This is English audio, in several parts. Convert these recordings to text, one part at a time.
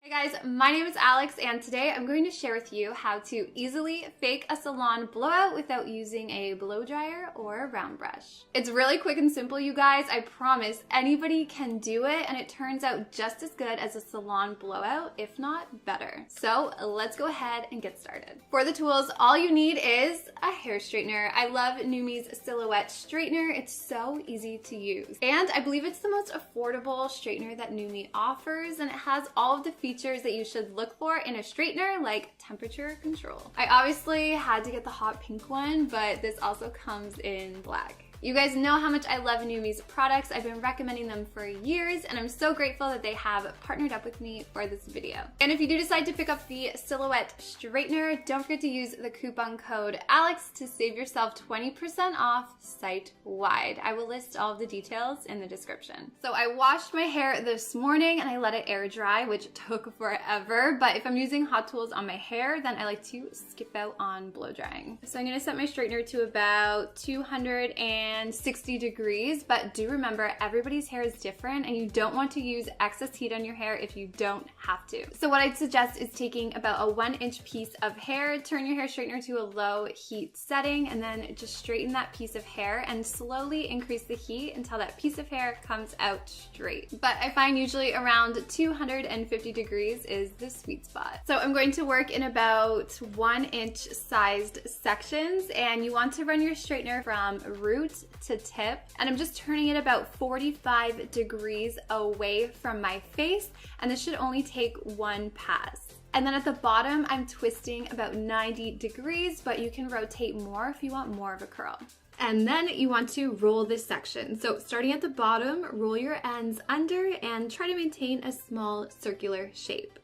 Hey guys, my name is Alex and today I'm going to share with you how to easily fake a salon blowout without using a blow dryer or a round brush. It's really quick and simple, you guys. I promise anybody can do it and it turns out just as good as a salon blowout, if not better. So let's go ahead and get started. For the tools, all you need is a hair straightener. I love Numi's Silhouette straightener. It's so easy to use. And I believe it's the most affordable straightener that Numi offers, and it has all of the features that you should look for in a straightener, like temperature control. I obviously had to get the hot pink one, but this also comes in black. You guys know how much I love Numi's products. I've been recommending them for years, and I'm so grateful that they have partnered up with me for this video. And if you do decide to pick up the Silhouette straightener, don't forget to use the coupon code ALEX to save yourself 20% off site-wide. I will list all of the details in the description. So I washed my hair this morning and I let it air dry, which took forever, but if I'm using hot tools on my hair, then I like to skip out on blow drying. So I'm gonna set my straightener to about 260 degrees, but do remember everybody's hair is different and you don't want to use excess heat on your hair if you don't have to. So what I'd suggest is taking about a 1-inch piece of hair, turn your hair straightener to a low heat setting, and then just straighten that piece of hair and slowly increase the heat until that piece of hair comes out straight. But I find usually around 250 degrees is the sweet spot. So I'm going to work in about 1-inch sized sections, and you want to run your straightener from root to tip, and I'm just turning it about 45 degrees away from my face, and this should only take one pass. And then at the bottom, I'm twisting about 90 degrees, but you can rotate more if you want more of a curl. And then you want to roll this section. So starting at the bottom, roll your ends under and try to maintain a small circular shape.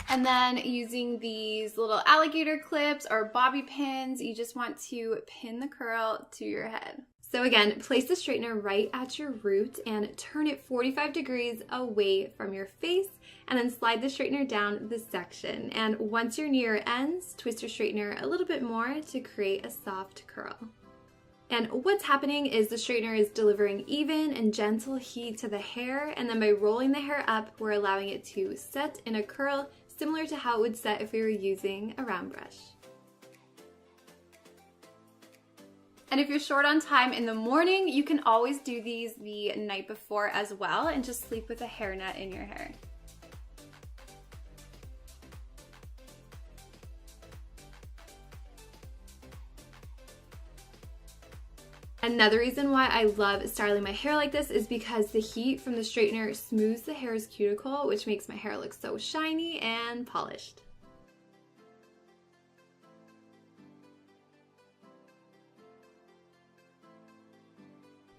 And then using these little alligator clips or bobby pins, you just want to pin the curl to your head. So again, place the straightener right at your root and turn it 45 degrees away from your face, and then slide the straightener down the section. And once you're near your ends, twist your straightener a little bit more to create a soft curl. And what's happening is the straightener is delivering even and gentle heat to the hair, and then by rolling the hair up, we're allowing it to set in a curl similar to how it would set if we were using a round brush. And if you're short on time in the morning, you can always do these the night before as well and just sleep with a hairnet in your hair. Another reason why I love styling my hair like this is because the heat from the straightener smooths the hair's cuticle, which makes my hair look so shiny and polished.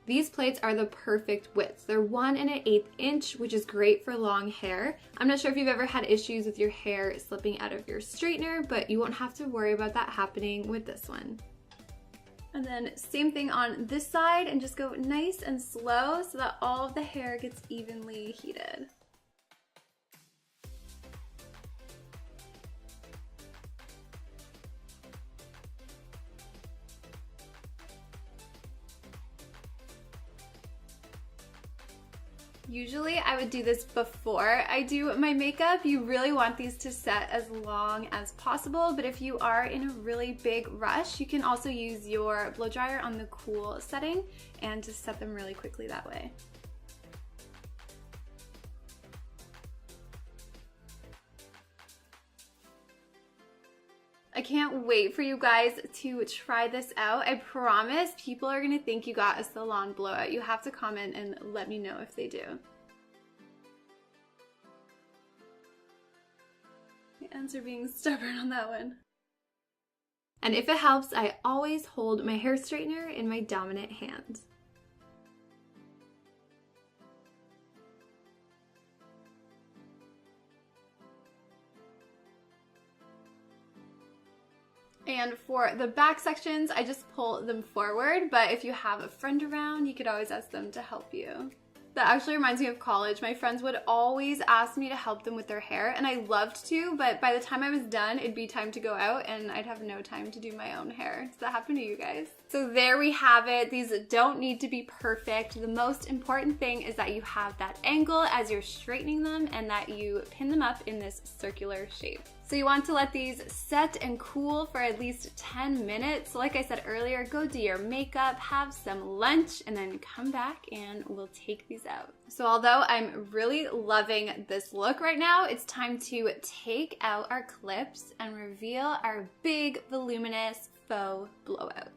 These plates are the perfect width. They're 1 1/8 inch, which is great for long hair. I'm not sure if you've ever had issues with your hair slipping out of your straightener, but you won't have to worry about that happening with this one. And then same thing on this side, and just go nice and slow so that all of the hair gets evenly heated. Usually I would do this before I do my makeup. You really want these to set as long as possible, but if you are in a really big rush, you can also use your blow dryer on the cool setting and just set them really quickly that way. I can't wait for you guys to try this out. I promise people are gonna think you got a salon blowout. You have to comment and let me know if they do. My ends are being stubborn on that one. And if it helps, I always hold my hair straightener in my dominant hand. And for the back sections, I just pull them forward, but if you have a friend around, you could always ask them to help you. That actually reminds me of college. My friends would always ask me to help them with their hair, and I loved to, but by the time I was done, it'd be time to go out and I'd have no time to do my own hair. Does that happen to you guys? So there we have it. These don't need to be perfect. The most important thing is that you have that angle as you're straightening them and that you pin them up in this circular shape. So you want to let these set and cool for at least 10 minutes. So like I said earlier, go do your makeup, have some lunch, and then come back and we'll take these out. So although I'm really loving this look right now, it's time to take out our clips and reveal our big, voluminous faux blowout.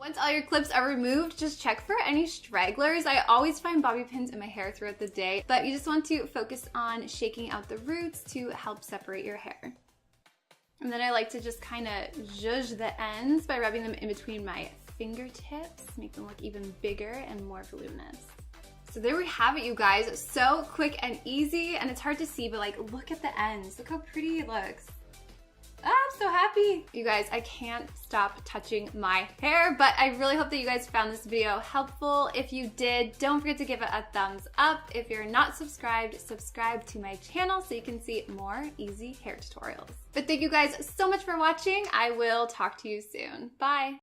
Once all your clips are removed, just check for any stragglers. I always find bobby pins in my hair throughout the day, but you just want to focus on shaking out the roots to help separate your hair. And then I like to just kind of zhuzh the ends by rubbing them in between my fingertips, make them look even bigger and more voluminous. So there we have it, you guys. So quick and easy, and it's hard to see, but like, look at the ends. Look how pretty it looks. Ah, I'm so happy. You guys, I can't stop touching my hair, but I really hope that you guys found this video helpful. If you did, don't forget to give it a thumbs up. If you're not subscribed, subscribe to my channel so you can see more easy hair tutorials. But thank you guys so much for watching. I will talk to you soon. Bye.